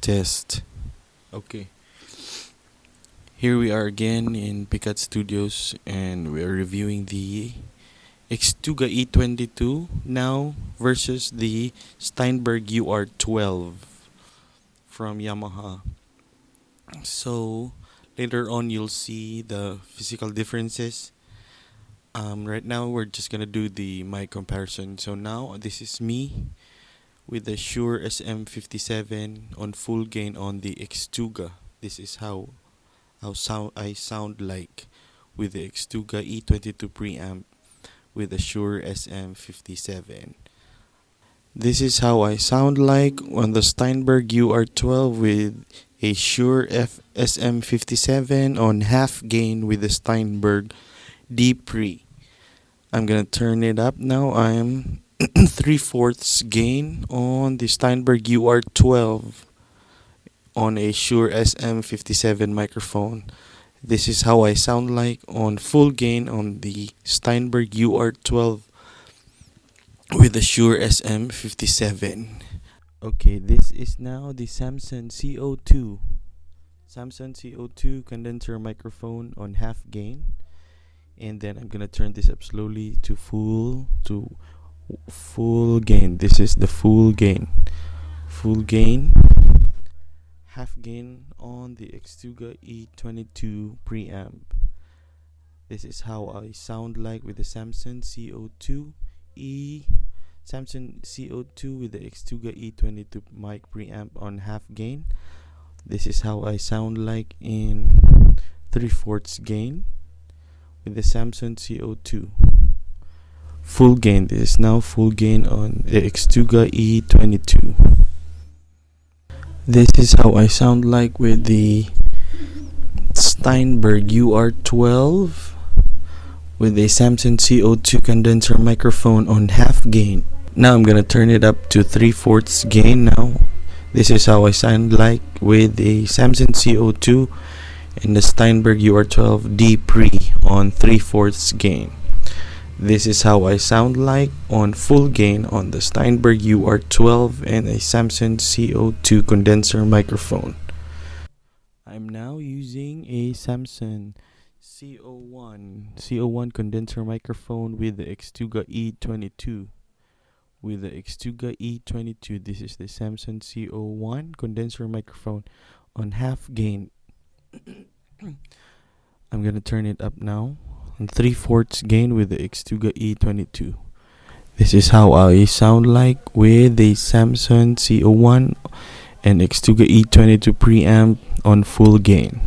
Test. Okay. Here we are again in Picat Studios and we are reviewing the Xtuga E22 now versus the Steinberg UR12 from Yamaha. So later on you'll see the physical differences. Right now we're just gonna do the mic comparison. So now this is me with the Shure Sm57 on full gain on the Xtuga. This is how I sound like with the Xtuga E22 preamp with the Shure SM57. This is how I sound like on the Steinberg UR12 with a Shure SM57 on half gain with the Steinberg D pre. I'm gonna turn it up now. I'm 3/4 gain on the Steinberg UR12 on a Shure SM57 microphone. This is how I sound like on full gain on the Steinberg UR12 with the Shure SM57. Okay, this is now the Samson C02. Samson C02 condenser microphone on half gain. And then I'm gonna turn this up slowly to full gain. This is the full gain. Full gain. Half gain on the Xtuga E22 preamp. This is how I sound like with the Samson C02 Samson C02 with the Xtuga E22 mic preamp on half gain. This is how I sound like in 3/4 gain with the Samson C02. Full gain. This is now full gain on the Xtuga E22. This is how I sound like with the Steinberg UR12 with a Samson C02 condenser microphone on half gain. Now I'm gonna turn it up to 3/4 gain now. This is how I sound like with the Samson C02 and the Steinberg UR12 D pre on 3/4 gain. This is how I sound like on full gain on the Steinberg UR12 and a Samson C02 condenser microphone. I'm now using a Samson C01 condenser microphone with the Xtuga E22. With the Xtuga E22, this is the Samson C01 condenser microphone on half gain. I'm gonna turn it up now on 3/4 gain with the Xtuga E22. This is how I sound like with the Samson C01 and Xtuga E22 preamp on full gain.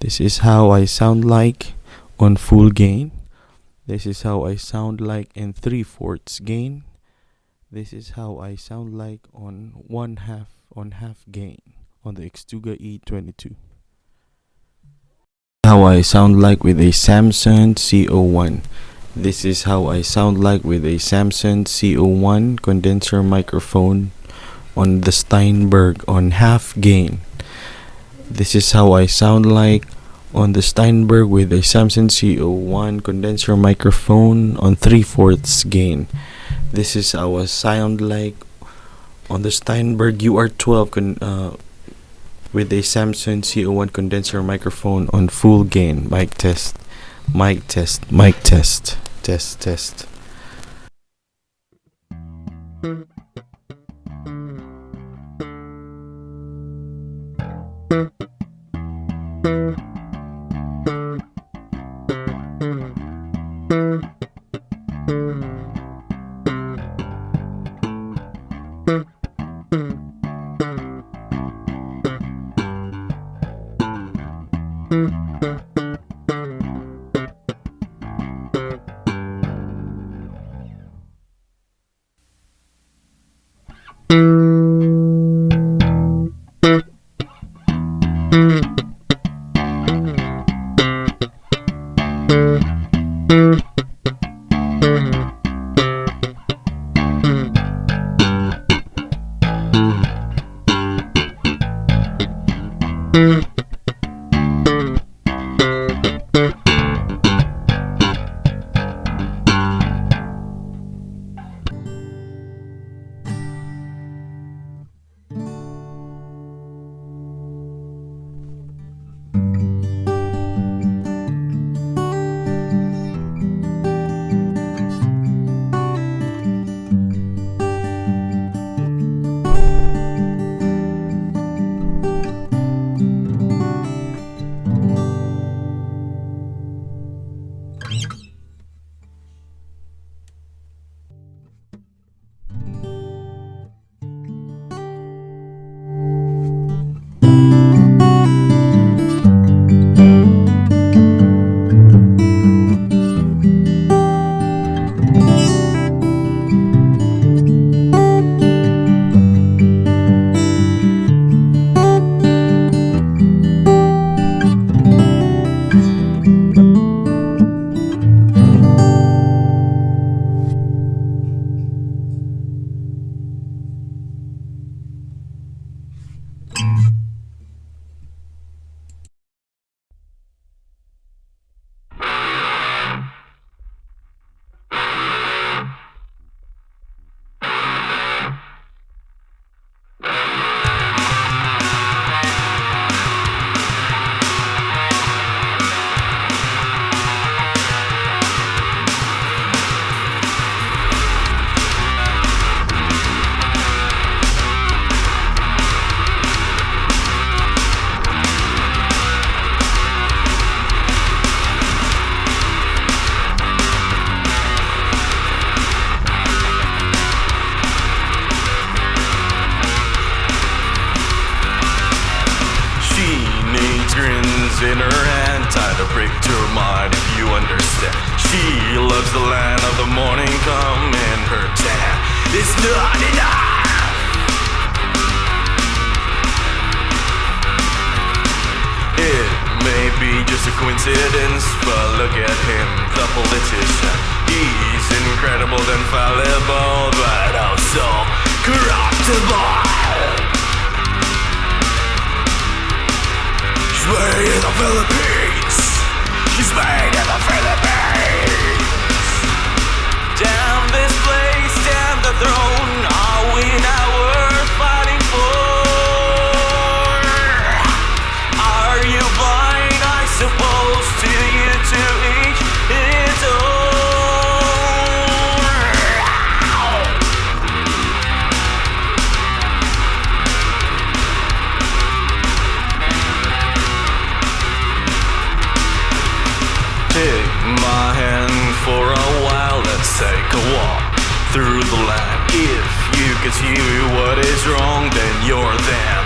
This is how I sound like on full gain. This is how I sound like in 3/4 gain. This is how I sound like on half gain on the Xtuga E22. How I sound like with a Samson C01. This is how I sound like with a Samson C01 condenser microphone on the Steinberg on half gain. This is how I sound like on the Steinberg with a Samson C01 condenser microphone on 3/4 gain. This is how I sound like on the Steinberg UR12 with a Samson C01 condenser microphone on full gain. Mic test, mic test, mic test, test, test. guns in her hand, time to break to her mind if you understand. She loves the land of the morning come in her tan. It's not enough. It may be just a coincidence, but look at him, the politician. He's incredible and fallible, but also corruptible. She's made in the Philippines. She's made in the Philippines. Damn this place, damn the throne. Are we not worth fighting for? Are you blind? I suppose to you to each his own. Take my hand for a while, let's take a walk through the land. If you can see what is wrong, then you're there.